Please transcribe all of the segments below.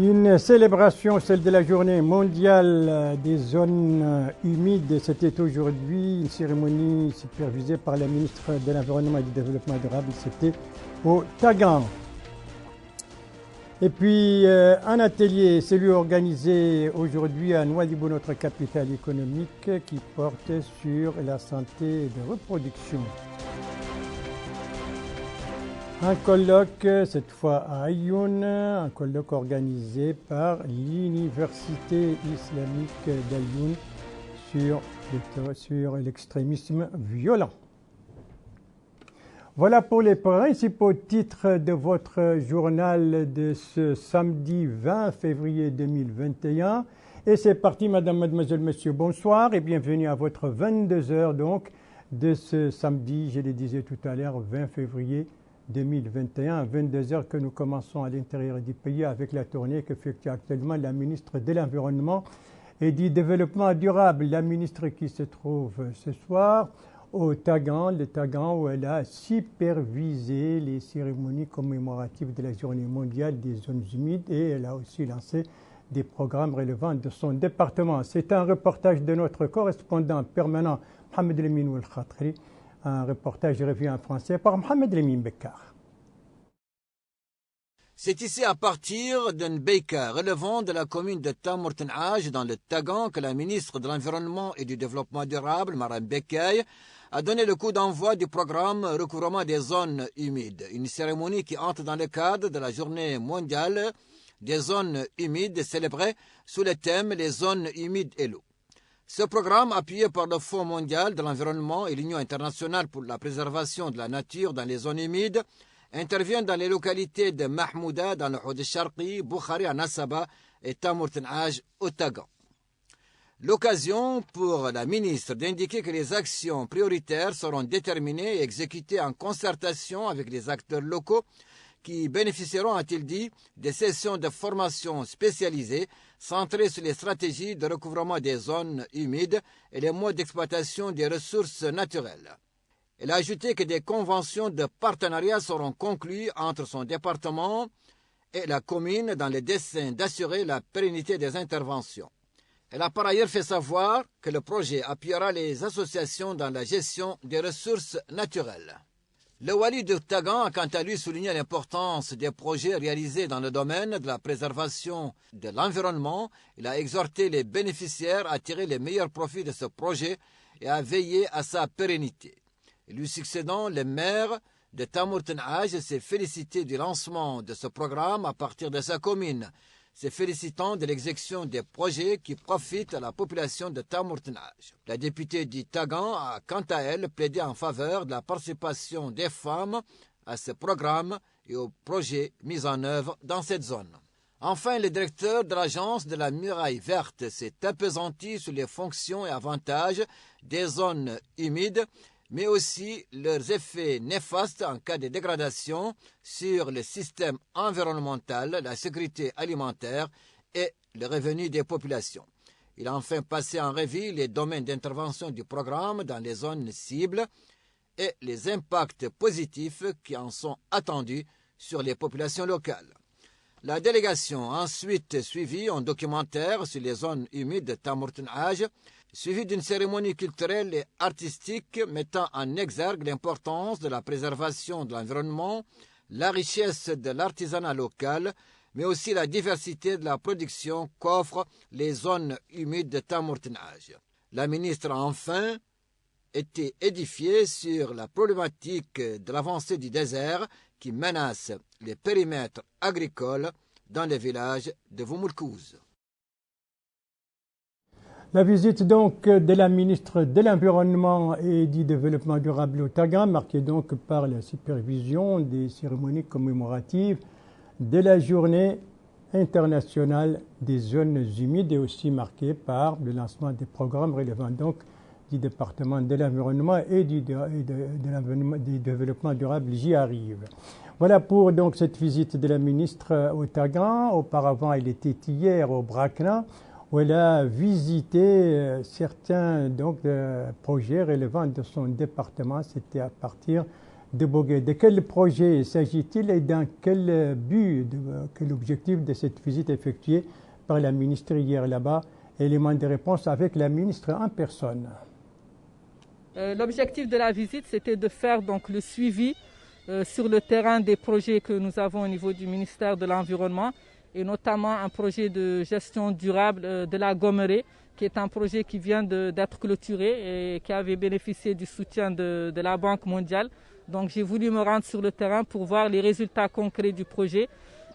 Une célébration, celle de la journée mondiale des zones humides. C'était aujourd'hui une cérémonie supervisée par la ministre de l'Environnement et du Développement durable. C'était au Tagan. Et puis un atelier, celui organisé aujourd'hui à Nouadhibou, notre capitale économique, qui porte sur la santé de reproduction. Un colloque, cette fois à Ayoun, un colloque organisé par l'Université islamique d'Ayoun sur l'extrémisme violent. Voilà pour les principaux titres de votre journal de ce samedi 20 février 2021. Et c'est parti, madame, mademoiselle, monsieur, bonsoir et bienvenue à votre 22h donc de ce samedi, je le disais tout à l'heure, 20 février 2021, 22h que nous commençons à l'intérieur du pays avec la tournée qu'effectue actuellement la ministre de l'Environnement et du Développement durable, la ministre qui se trouve ce soir au Tagan, le Tagan où elle a supervisé les cérémonies commémoratives de la Journée mondiale des zones humides et elle a aussi lancé des programmes relevant de son département. C'est un reportage de notre correspondant permanent, Mohamed Lemine Ouel-Khatri. Un reportage revue en français par Mohamed Lemine Bekkar. C'est ici à partir d'un Beika relevant de la commune de Tamourtenaj dans le Tagan que la ministre de l'Environnement et du Développement durable, Maram Bekkay, a donné le coup d'envoi du programme recouvrement des zones humides, une cérémonie qui entre dans le cadre de la journée mondiale des zones humides célébrée sous le thème les zones humides et l'eau. Ce programme, appuyé par le Fonds mondial de l'environnement et l'Union internationale pour la préservation de la nature dans les zones humides, intervient dans les localités de Mahmouda dans le Houd Sharqi, Boukhari à Nassaba et Tamourtenaj au Tagan. L'occasion pour la ministre d'indiquer que les actions prioritaires seront déterminées et exécutées en concertation avec les acteurs locaux qui bénéficieront, a-t-il dit, des sessions de formation spécialisées centrées sur les stratégies de recouvrement des zones humides et les modes d'exploitation des ressources naturelles. Elle a ajouté que des conventions de partenariat seront conclues entre son département et la commune dans le dessein d'assurer la pérennité des interventions. Elle a par ailleurs fait savoir que le projet appuiera les associations dans la gestion des ressources naturelles. Le Wali de Tagan a quant à lui souligné l'importance des projets réalisés dans le domaine de la préservation de l'environnement. Il a exhorté les bénéficiaires à tirer les meilleurs profits de ce projet et à veiller à sa pérennité. Lui succédant, le maire de Tamourtenaj s'est félicité du lancement de ce programme à partir de sa commune, se félicitant de l'exécution des projets qui profitent à la population de Tamourtenaj. La députée du Tagan a quant à elle plaidé en faveur de la participation des femmes à ce programme et aux projets mis en œuvre dans cette zone. Enfin, le directeur de l'agence de la muraille verte s'est appesanti sur les fonctions et avantages des zones humides, mais aussi leurs effets néfastes en cas de dégradation sur le système environnemental, la sécurité alimentaire et le revenu des populations. Il a enfin passé en revue les domaines d'intervention du programme dans les zones cibles et les impacts positifs qui en sont attendus sur les populations locales. La délégation a ensuite suivi un documentaire sur les zones humides de Tamourtenaj, suivi d'une cérémonie culturelle et artistique mettant en exergue l'importance de la préservation de l'environnement, la richesse de l'artisanat local, mais aussi la diversité de la production qu'offrent les zones humides de Tamourtenaj. La ministre a enfin été édifiée sur la problématique de l'avancée du désert qui menace les périmètres agricoles dans les villages de Voumoulkouz. La visite donc de la ministre de l'Environnement et du Développement durable au Tagan, marquée donc par la supervision des cérémonies commémoratives de la Journée internationale des zones humides et aussi marquée par le lancement des programmes relevant donc du département de l'environnement et du développement durable. J'y arrive. Voilà pour donc cette visite de la ministre au Tagan. Auparavant, elle était hier au Brakna, où elle a visité certains projets relevant de son département. C'était à partir de Bogué. De quel projet s'agit-il et dans quel but, quel objectif de cette visite effectuée par la ministre hier là-bas? Élément de réponse avec la ministre en personne. L'objectif de la visite, c'était de faire donc le suivi sur le terrain des projets que nous avons au niveau du ministère de l'Environnement et notamment un projet de gestion durable de la Gomerée, qui est un projet qui vient d'être clôturé et qui avait bénéficié du soutien de la Banque mondiale. Donc j'ai voulu me rendre sur le terrain pour voir les résultats concrets du projet,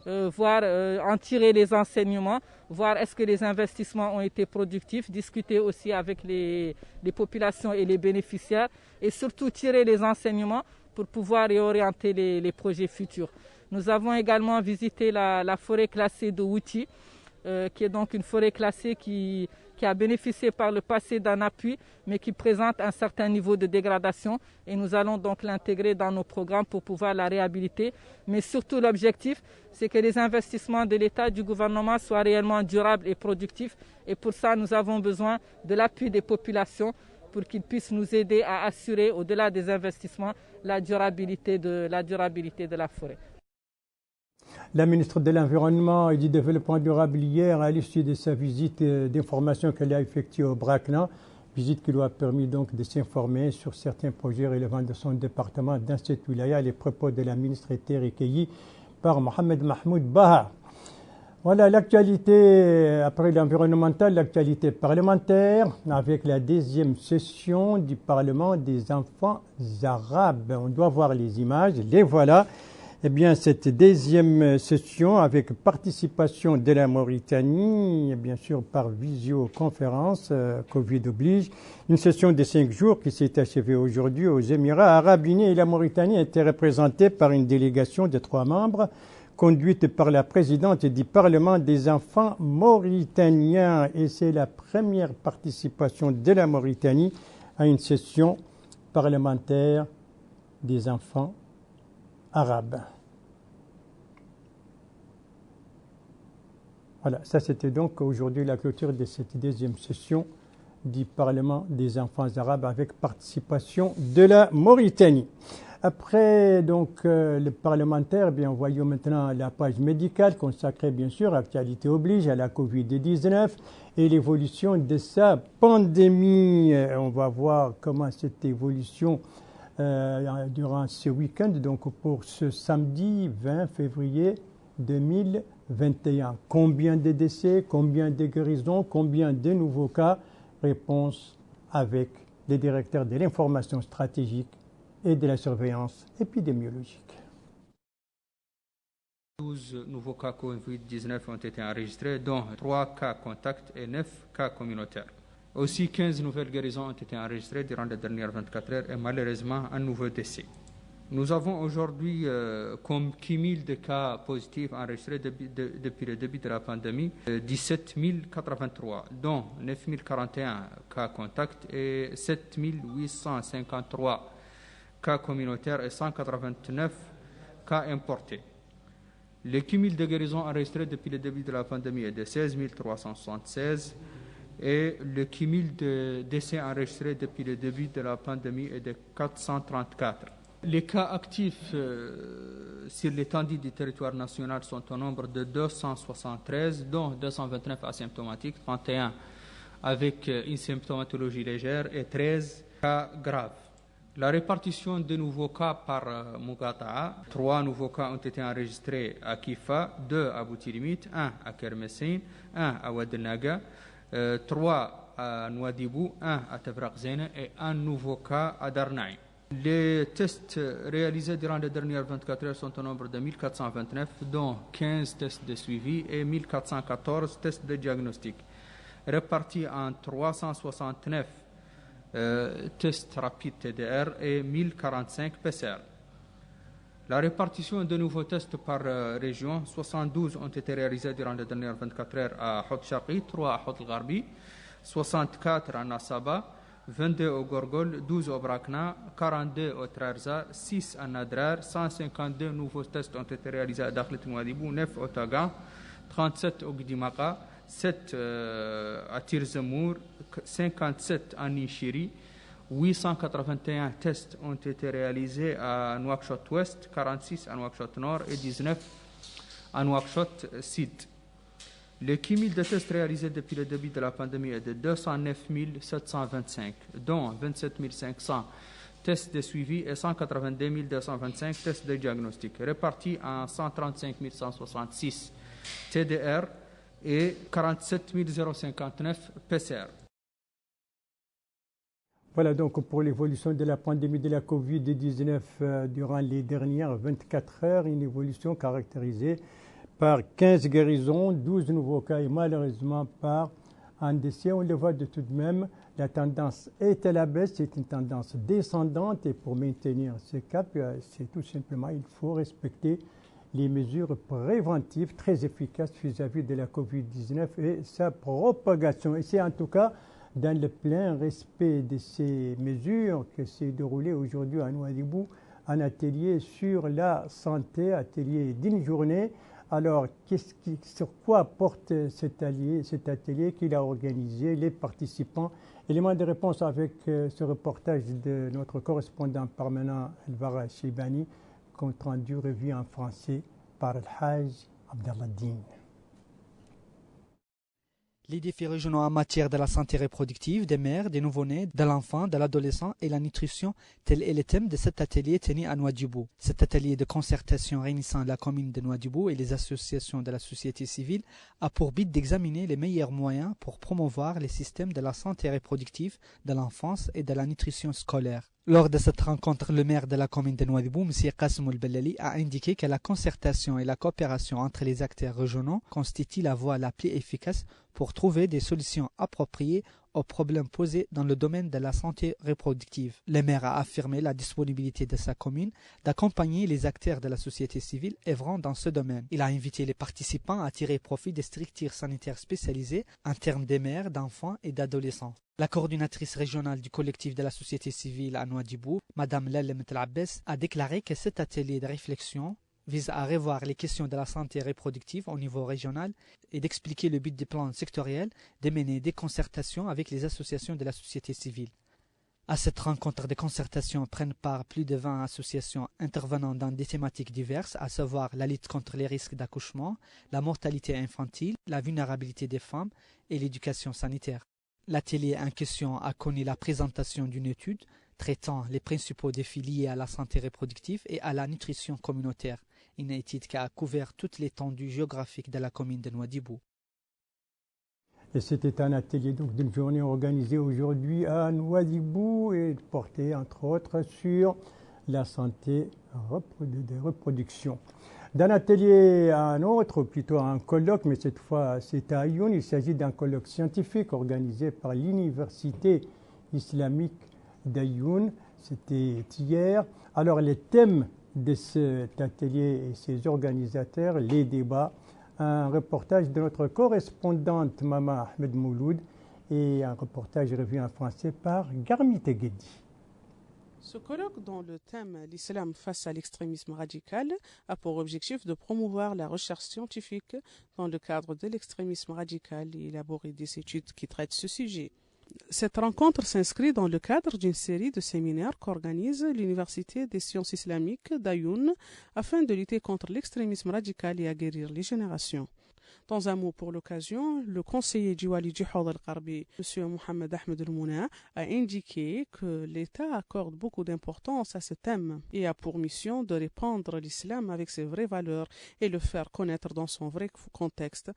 voir en tirer les enseignements, voir est-ce que les investissements ont été productifs, discuter aussi avec les populations et les bénéficiaires et surtout tirer les enseignements pour pouvoir réorienter les projets futurs. Nous avons également visité la forêt classée de Wouti, qui est donc une forêt classée qui a bénéficié par le passé d'un appui, mais qui présente un certain niveau de dégradation. Et nous allons donc l'intégrer dans nos programmes pour pouvoir la réhabiliter. Mais surtout, l'objectif, c'est que les investissements de l'État et du gouvernement soient réellement durables et productifs. Et pour ça, nous avons besoin de l'appui des populations pour qu'ils puissent nous aider à assurer, au-delà des investissements, la durabilité de la forêt. La ministre de l'Environnement et du Développement durable hier, à l'issue de sa visite d'information qu'elle a effectuée au Brakna, visite qui lui a permis donc de s'informer sur certains projets relevant de son département dans cette wilaya. Les propos de la ministre étaient recueillis par Mohamed Mahmoud Baha. Voilà l'actualité, après l'environnemental, l'actualité parlementaire, avec la deuxième session du Parlement des enfants arabes. On doit voir les images, les voilà. Eh bien, cette deuxième session avec participation de la Mauritanie, bien sûr par visioconférence, Covid oblige, une session de 5 jours qui s'est achevée aujourd'hui aux Émirats arabes unis et la Mauritanie était représentée par une délégation de 3 membres, conduite par la présidente du Parlement des enfants mauritaniens. Et c'est la première participation de la Mauritanie à une session parlementaire des enfants arabes. Voilà, ça c'était donc aujourd'hui la clôture de cette deuxième session du Parlement des enfants arabes avec participation de la Mauritanie. Après donc le parlementaire, bien voyons maintenant la page médicale consacrée bien sûr, actualité oblige, à la Covid-19 et l'évolution de sa pandémie. On va voir comment cette évolution durant ce week-end, donc pour ce samedi 20 février 2021. Combien de décès, combien de guérisons, combien de nouveaux cas? Réponse avec les directeurs de l'information stratégique et de la surveillance épidémiologique. 12 nouveaux cas Covid-19 ont été enregistrés, dont 3 cas contacts et 9 cas communautaires. Aussi, 15 nouvelles guérisons ont été enregistrées durant les dernières 24 heures et malheureusement un nouveau décès. Nous avons aujourd'hui comme cumul de cas positifs enregistrés depuis le début de la pandémie 17 083, dont 9 041 cas contacts et 7 853 cas communautaires et 189 cas importés. Le cumul de guérisons enregistrés depuis le début de la pandémie est de 16 376 et le cumul de décès enregistrés depuis le début de la pandémie est de 434. Les cas actifs sur l'étendue du territoire national sont au nombre de 273, dont 229 asymptomatiques, 31 avec une symptomatologie légère et 13 cas graves. La répartition de nouveaux cas par Mougata'a: 3 nouveaux cas ont été enregistrés à Kifa, 2 à Boutilimit, 1 à Kermessine, 1 à Ouadnaga, 3 à Nouadhibou, 1 à Tafraq Zena et 1 nouveau cas à Darnaï. Les tests réalisés durant les dernières 24 heures sont au nombre de 1429, dont 15 tests de suivi et 1414 tests de diagnostic, répartis en 369 tests rapides TDR et 1045 PCR. La répartition de nouveaux tests par région: 72 ont été réalisés durant les dernières 24 heures à Hout Sharqi, 3 à Hout al-Gharbi, 64 à Nasaba, 22 au Gorgol, 12 au Brakna, 42 au Trarza, 6 à Nadrar, 152 nouveaux tests ont été réalisés à Dakhlet Nouadhibou, 9 au Tagan, 37 au Gdimaka, 7 à Tirzemour, 57 à Nishiri, 881 tests ont été réalisés à Nouakchott-Ouest, 46 à Nouakchott-Nord et 19 à Nouakchott-Sud. Le cumul de tests réalisés depuis le début de la pandémie est de 209 725, dont 27 500 tests de suivi et 182 225 tests de diagnostic, répartis en 135 166 TDR et 47 059 PCR. Voilà donc pour l'évolution de la pandémie de la Covid-19 durant les dernières 24 heures, une évolution caractérisée par 15 guérisons, 12 nouveaux cas et malheureusement par un décès. On le voit de tout de même, la tendance est à la baisse, c'est une tendance descendante et pour maintenir ce cap, c'est tout simplement, il faut respecter les mesures préventives très efficaces vis-à-vis de la Covid-19 et sa propagation. Et c'est en tout cas dans le plein respect de ces mesures que s'est déroulé aujourd'hui à Nouadhibou un atelier sur la santé, atelier d'une journée. Alors, sur quoi porte cet atelier qu'il a organisé, les participants? Élément de réponse avec ce reportage de notre correspondant permanent, Elvara Cheibani, compte rendu revu en français par El Haj Abdallah Din. Les défis régionaux en matière de la santé reproductive des mères, des nouveau-nés, de l'enfant, de l'adolescent et la nutrition, tel est le thème de cet atelier tenu à Nouadhibou. Cet atelier de concertation réunissant la commune de Nouadhibou et les associations de la société civile a pour but d'examiner les meilleurs moyens pour promouvoir les systèmes de la santé reproductive de l'enfance et de la nutrition scolaire. Lors de cette rencontre, le maire de la commune de Nouadhibou, M. Qasim El-Bellali, a indiqué que la concertation et la coopération entre les acteurs régionaux constituent la voie la plus efficace pour trouver des solutions appropriées aux problèmes posés dans le domaine de la santé reproductive. Le maire a affirmé la disponibilité de sa commune d'accompagner les acteurs de la société civile œuvrant dans ce domaine. Il a invité les participants à tirer profit des structures sanitaires spécialisées en termes de mères, d'enfants et d'adolescents. La coordinatrice régionale du collectif de la société civile à Nouadhibou, Mme Lalla Metlabès, a déclaré que cet atelier de réflexion vise à revoir les questions de la santé reproductive au niveau régional et d'expliquer le but des plans sectoriels, de mener des concertations avec les associations de la société civile. À cette rencontre de concertation prennent part plus de 20 associations intervenant dans des thématiques diverses, à savoir la lutte contre les risques d'accouchement, la mortalité infantile, la vulnérabilité des femmes et l'éducation sanitaire. L'atelier en question a connu la présentation d'une étude traitant les principaux défis liés à la santé reproductive et à la nutrition communautaire, une étude qui a couvert toute l'étendue géographique de la commune de Nouadhibou. Et c'était un atelier d'une journée organisée aujourd'hui à Nouadhibou et porté entre autres sur la santé de reproduction. D'un atelier à un autre, plutôt un colloque, mais cette fois c'est à Ayoun, il s'agit d'un colloque scientifique organisé par l'Université islamique d'Ayoun. C'était hier. Alors les thèmes de cet atelier et ses organisateurs, les débats, un reportage de notre correspondante Mama Ahmed Mouloud et un reportage revu en français par Garmi Teguedi. Ce colloque, dont le thème « L'islam face à l'extrémisme radical » a pour objectif de promouvoir la recherche scientifique dans le cadre de l'extrémisme radical et élaborer des études qui traitent ce sujet. Cette rencontre s'inscrit dans le cadre d'une série de séminaires qu'organise l'Université des sciences islamiques d'Ayoun afin de lutter contre l'extrémisme radical et aguerrir les générations. Dans un mot pour l'occasion, le conseiller du Wali Jihad al-Qarbi, M. Mohamed Ahmed El-Mouna, a indiqué que l'État accorde beaucoup d'importance à ce thème et a pour mission de répandre l'islam avec ses vraies valeurs et le faire connaître dans son vrai contexte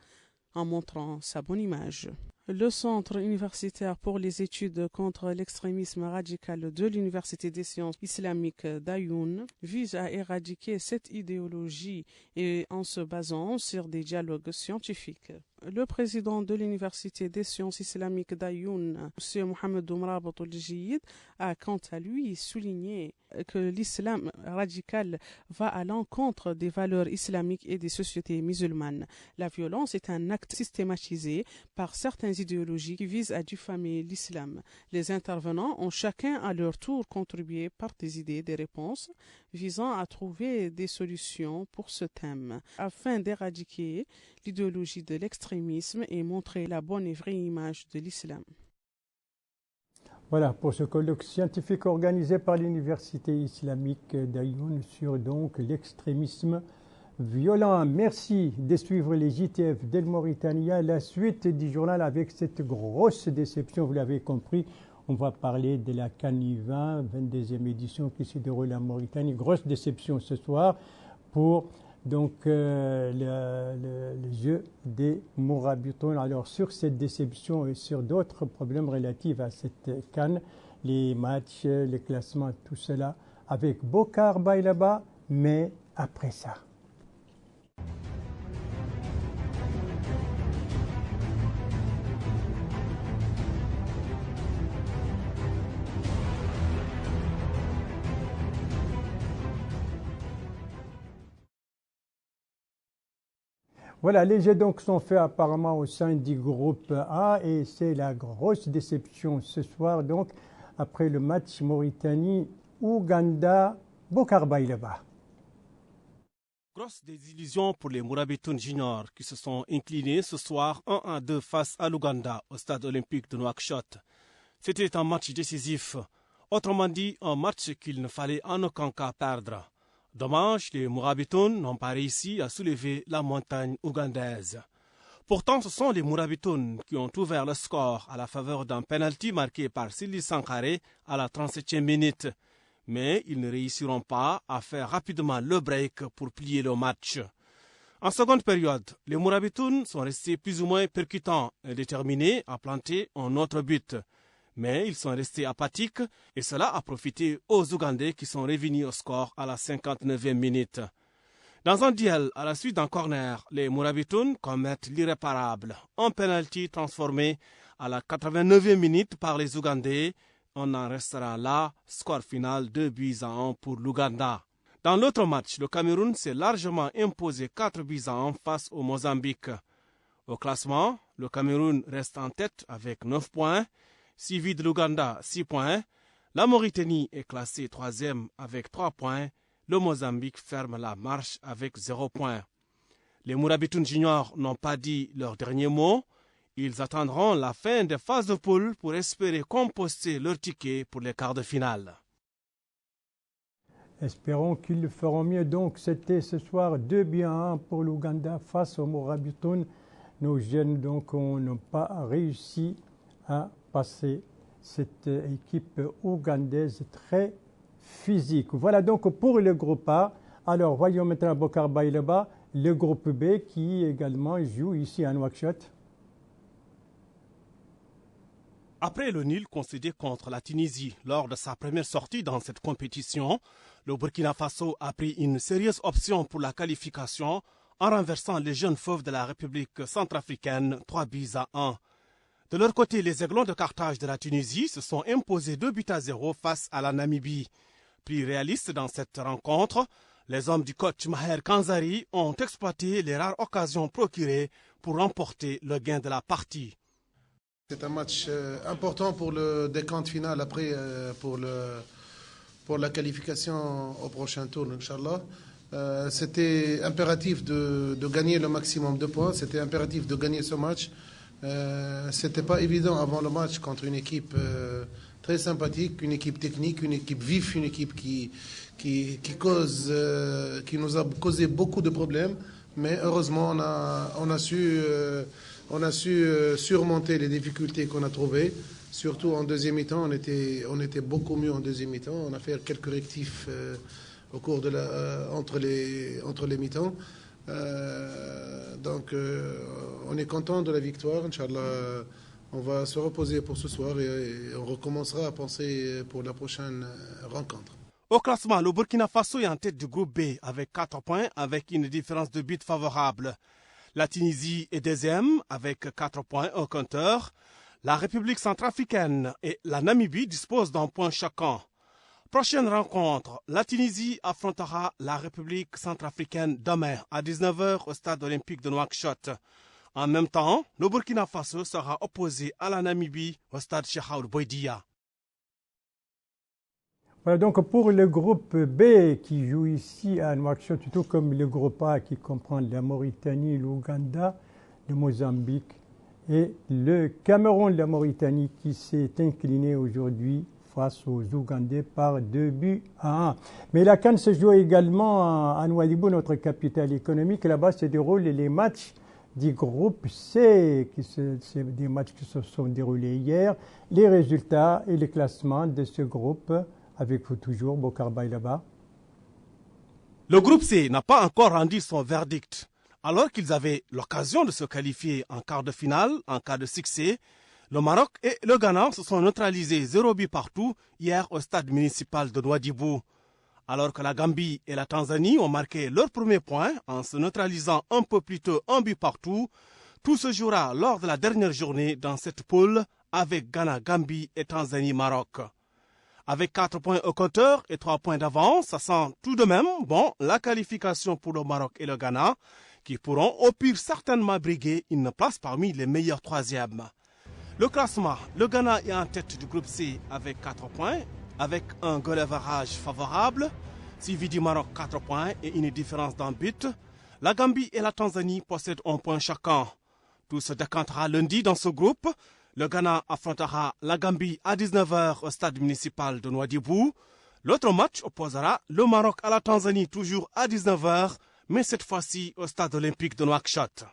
en montrant sa bonne image. Le Centre universitaire pour les études contre l'extrémisme radical de l'Université des sciences islamiques d'Ayoun vise à éradiquer cette idéologie et en se basant sur des dialogues scientifiques. Le président de l'Université des sciences islamiques d'Ayoun, M. Mohamed Oumrabat El-Jiyid, a quant à lui souligné que l'islam radical va à l'encontre des valeurs islamiques et des sociétés musulmanes. La violence est un acte systématisé par certaines idéologies qui visent à diffamer l'islam. Les intervenants ont chacun à leur tour contribué par des idées, des réponses visant à trouver des solutions pour ce thème, afin d'éradiquer l'idéologie de l'extrémisme et montrer la bonne et vraie image de l'islam. Voilà pour ce colloque scientifique organisé par l'Université islamique d'Ayoun sur donc l'extrémisme violent. Merci de suivre les JTF d'El Mauritania. La suite du journal avec cette grosse déception, vous l'avez compris. On va parler de la CAN U20, 22e édition qui se déroule en Mauritanie. Grosse déception ce soir pour donc le jeu des Mourabitoun. Alors sur cette déception et sur d'autres problèmes relatifs à cette CAN, les matchs, les classements, tout cela avec Bokar Bailaba, mais après ça. Voilà, les jeux donc sont faits apparemment au sein du groupe A et c'est la grosse déception ce soir donc après le match Mauritanie-Ouganda, Bokar Bailaba. Grosse désillusion pour les Mourabitoun juniors qui se sont inclinés ce soir 1-2 face à l'Ouganda au stade olympique de Nouakchott. C'était un match décisif, autrement dit un match qu'il ne fallait en aucun cas perdre. Dommage, les Mourabitoun n'ont pas réussi à soulever la montagne ougandaise. Pourtant, ce sont les Mourabitoun qui ont ouvert le score à la faveur d'un penalty marqué par Sili Sankaré à la 37e minute. Mais ils ne réussiront pas à faire rapidement le break pour plier le match. En seconde période, les Mourabitoun sont restés plus ou moins percutants et déterminés à planter un autre but. Mais ils sont restés apathiques et cela a profité aux Ougandais qui sont revenus au score à la 59e minute. Dans un duel à la suite d'un corner, les Mourabitoun commettent l'irréparable. Un penalty transformé à la 89e minute par les Ougandais. On en restera là, score final 2-1 pour l'Ouganda. Dans l'autre match, le Cameroun s'est largement imposé 4-1 face au Mozambique. Au classement, le Cameroun reste en tête avec 9 points. Suivi de l'Ouganda, 6 points. La Mauritanie est classée 3e avec 3 points. Le Mozambique ferme la marche avec 0 points. Les Mourabitoun juniors n'ont pas dit leur dernier mot. Ils attendront la fin des phases de poule pour espérer composter leur ticket pour les quarts de finale. Espérons qu'ils le feront mieux. Donc c'était ce soir 2-1 pour l'Ouganda face aux Mourabitoun. Nos jeunes donc n'ont pas réussi à passer cette équipe ougandaise très physique. Voilà donc pour le groupe A. Alors voyons maintenant Bokar Bailaba, le groupe B qui également joue ici à Nouakchott. Après le nul concédé contre la Tunisie lors de sa première sortie dans cette compétition, le Burkina Faso a pris une sérieuse option pour la qualification en renversant les jeunes fauves de la République centrafricaine 3-1. De leur côté, les Aiglons de Carthage de la Tunisie se sont imposés 2-0 face à la Namibie. Plus réalistes dans cette rencontre, les hommes du coach Maher Kanzari ont exploité les rares occasions procurées pour remporter le gain de la partie. C'est un match important pour le décompte final après pour la qualification au prochain tour, Inch'Allah. C'était impératif de gagner le maximum de points, c'était impératif de gagner ce match. C'était pas évident avant le match contre une équipe très sympathique, une équipe technique, une équipe vive, une équipe qui nous a causé beaucoup de problèmes. Mais heureusement, on a su surmonter les difficultés qu'on a trouvées. Surtout en deuxième mi-temps, on était beaucoup mieux en deuxième mi-temps. On a fait quelques rectifs au cours de entre les mi-temps. Donc, on est content de la victoire. Inch'Allah, on va se reposer pour ce soir et on recommencera à penser pour la prochaine rencontre. Au classement, le Burkina Faso est en tête du groupe B avec 4 points avec une différence de but favorable. La Tunisie est deuxième avec 4 points au compteur. La République centrafricaine et la Namibie disposent d'un point chacun. Prochaine rencontre, la Tunisie affrontera la République centrafricaine demain à 19h au stade olympique de Nouakchott. En même temps, le Burkina Faso sera opposé à la Namibie au stade Cheikh Ould Bouidia. Voilà donc pour le groupe B qui joue ici à Nouakchott, tout comme le groupe A qui comprend la Mauritanie, l'Ouganda, le Mozambique et le Cameroun, la Mauritanie qui s'est incliné aujourd'hui face aux Ougandais par 2-1. Mais la CAN se joue également à Nouadhibou, notre capitale économique. Là-bas se déroulent les matchs du groupe C, c'est des matchs qui se sont déroulés hier. Les résultats et le classement de ce groupe, avec vous toujours, Bokar Baylaba. Le groupe C n'a pas encore rendu son verdict. Alors qu'ils avaient l'occasion de se qualifier en quart de finale, en cas de succès, le Maroc et le Ghana se sont neutralisés 0 but partout hier au stade municipal de Nouadhibou. Alors que la Gambie et la Tanzanie ont marqué leur premier point en se neutralisant un peu plus tôt 1 but partout, tout se jouera lors de la dernière journée dans cette poule avec Ghana, Gambie et Tanzanie, Maroc. Avec 4 points au compteur et 3 points d'avance, ça sent tout de même bon la qualification pour le Maroc et le Ghana, qui pourront au pire certainement briguer une place parmi les meilleurs troisièmes. Le classement, le Ghana est en tête du groupe C avec 4 points, avec un goal average favorable, suivi du Maroc 4 points et une différence d'un but. La Gambie et la Tanzanie possèdent 1 point chacun. Tout se décantera lundi dans ce groupe. Le Ghana affrontera la Gambie à 19h au stade municipal de Nouadhibou. L'autre match opposera le Maroc à la Tanzanie toujours à 19h, mais cette fois-ci au stade olympique de Nouakchott.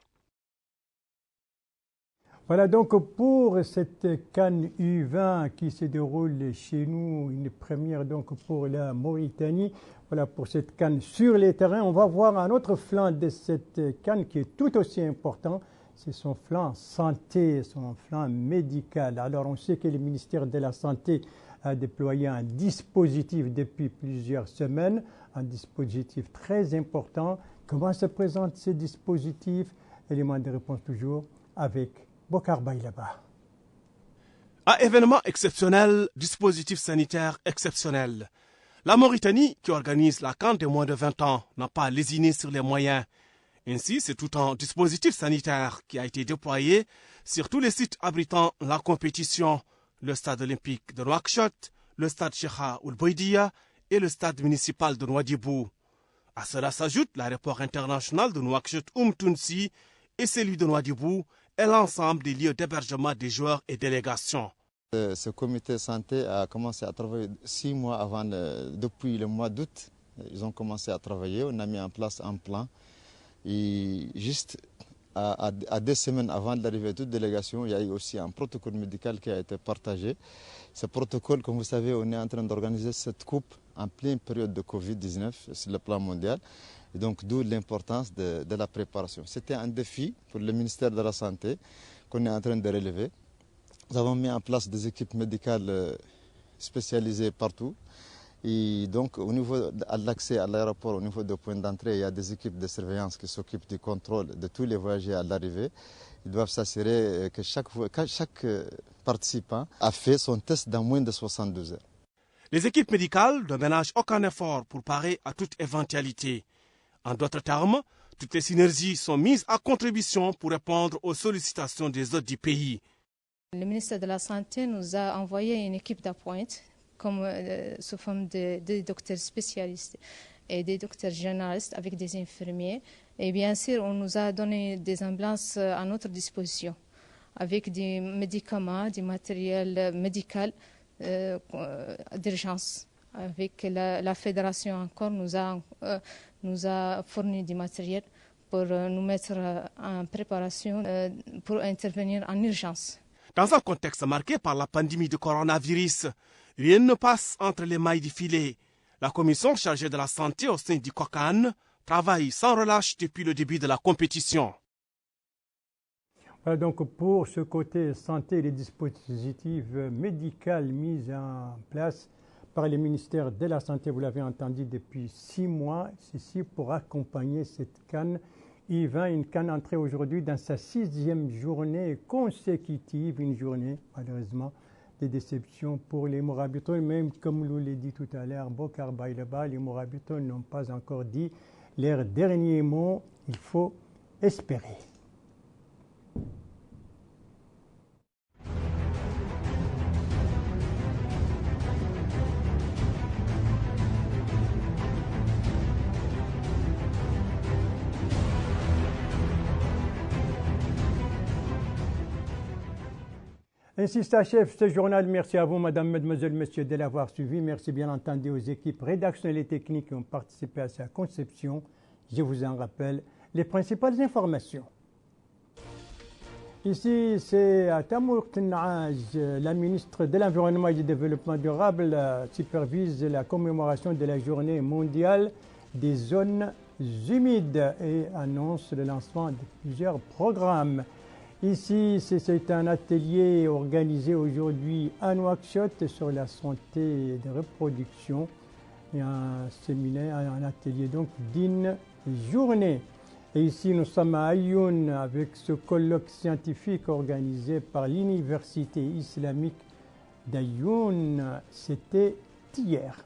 Voilà donc pour cette CAN U20 qui se déroule chez nous, une première donc pour la Mauritanie. Voilà pour cette CAN sur les terrains. On va voir un autre flanc de cette CAN qui est tout aussi important. C'est son flanc santé, son flanc médical. Alors on sait que le ministère de la Santé a déployé un dispositif depuis plusieurs semaines, un dispositif très important. Comment se présente ce dispositif? Élément de réponse toujours avec Bokar Baylaba. À événement exceptionnel, dispositif sanitaire exceptionnel. La Mauritanie, qui organise la CAN des moins de 20 ans, n'a pas lésiné sur les moyens. Ainsi, c'est tout un dispositif sanitaire qui a été déployé sur tous les sites abritant la compétition, le stade olympique de Nouakchott, le stade Cheikha Ould Bouidia et le stade municipal de Nouadhibou. À cela s'ajoute l'aéroport international de Nouakchott Tounsi et celui de Nouadhibou et l'ensemble des lieux d'hébergement des joueurs et délégations. Ce comité santé a commencé à travailler 6 mois avant, depuis le mois d'août. Ils ont commencé à travailler, on a mis en place un plan. Et juste à 2 semaines avant l'arrivée de toute délégation, il y a eu aussi un protocole médical qui a été partagé. Ce protocole, comme vous savez, on est en train d'organiser cette coupe en pleine période de Covid-19 sur le plan mondial. Et donc, d'où l'importance de la préparation. C'était un défi pour le ministère de la Santé qu'on est en train de relever. Nous avons mis en place des équipes médicales spécialisées partout. Et donc, au niveau de l'accès à l'aéroport, au niveau des points d'entrée, il y a des équipes de surveillance qui s'occupent du contrôle de tous les voyageurs à l'arrivée. Ils doivent s'assurer que chaque participant a fait son test dans moins de 72 heures. Les équipes médicales ne ménagent aucun effort pour parer à toute éventualité. En d'autres termes, toutes les synergies sont mises à contribution pour répondre aux sollicitations des autres du pays. Le ministère de la Santé nous a envoyé une équipe d'appoint comme sous forme de docteurs spécialistes et des docteurs généralistes avec des infirmiers. Et bien sûr, on nous a donné des ambulances à notre disposition avec des médicaments, du matériel médical d'urgence. Avec la fédération encore nous a fourni du matériel pour nous mettre en préparation pour intervenir en urgence. Dans un contexte marqué par la pandémie de coronavirus, rien ne passe entre les mailles du filet. La commission chargée de la santé au sein du COCAN travaille sans relâche depuis le début de la compétition. Voilà donc pour ce côté santé, les dispositifs médicaux mis en place par le ministère de la Santé, vous l'avez entendu, depuis 6 mois, ceci pour accompagner cette CAN U20, une CAN entrée aujourd'hui dans sa 6e journée consécutive, une journée malheureusement de déception pour les Morabitoun, même comme nous l'a dit tout à l'heure, Bokar Baylaba, les Morabitoun n'ont pas encore dit leur dernier mot, il faut espérer. Ainsi s'achève ce journal. Merci à vous, madame, mademoiselle, messieurs, de l'avoir suivi. Merci bien entendu aux équipes rédactionnelles et techniques qui ont participé à sa conception. Je vous en rappelle les principales informations. Ici, c'est à Tamurkhan, la ministre de l'Environnement et du Développement durable supervise la commémoration de la journée mondiale des zones humides et annonce le lancement de plusieurs programmes. Ici, c'est un atelier organisé aujourd'hui à Nouakchott sur la santé de reproduction et un séminaire, un atelier donc d'une journée. Et ici, nous sommes à Ayoun avec ce colloque scientifique organisé par l'Université islamique d'Ayoun. C'était hier.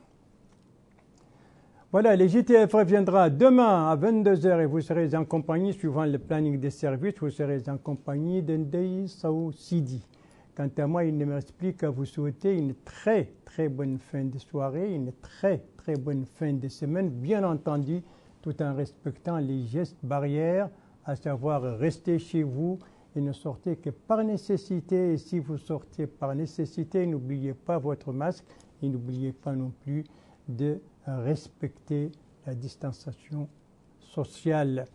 Voilà, le JTF reviendra demain à 22h et vous serez en compagnie, suivant le planning des services, vous serez en compagnie d'Ndei Saou Sidi. Quant à moi, il ne me reste plus qu'à vous souhaiter une très très bonne fin de soirée, une très très bonne fin de semaine, bien entendu, tout en respectant les gestes barrières, à savoir rester chez vous et ne sortez que par nécessité. Et si vous sortez par nécessité, n'oubliez pas votre masque et n'oubliez pas non plus de respecter la distanciation sociale.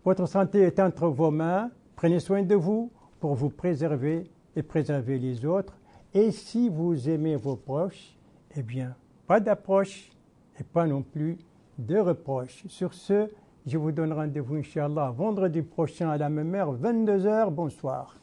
Votre santé est entre vos mains. Prenez soin de vous pour vous préserver et préserver les autres. Et si vous aimez vos proches, eh bien, pas d'approche et pas non plus de reproches. Sur ce, je vous donne rendez-vous, Inch'Allah, vendredi prochain à la même heure, 22h. Bonsoir.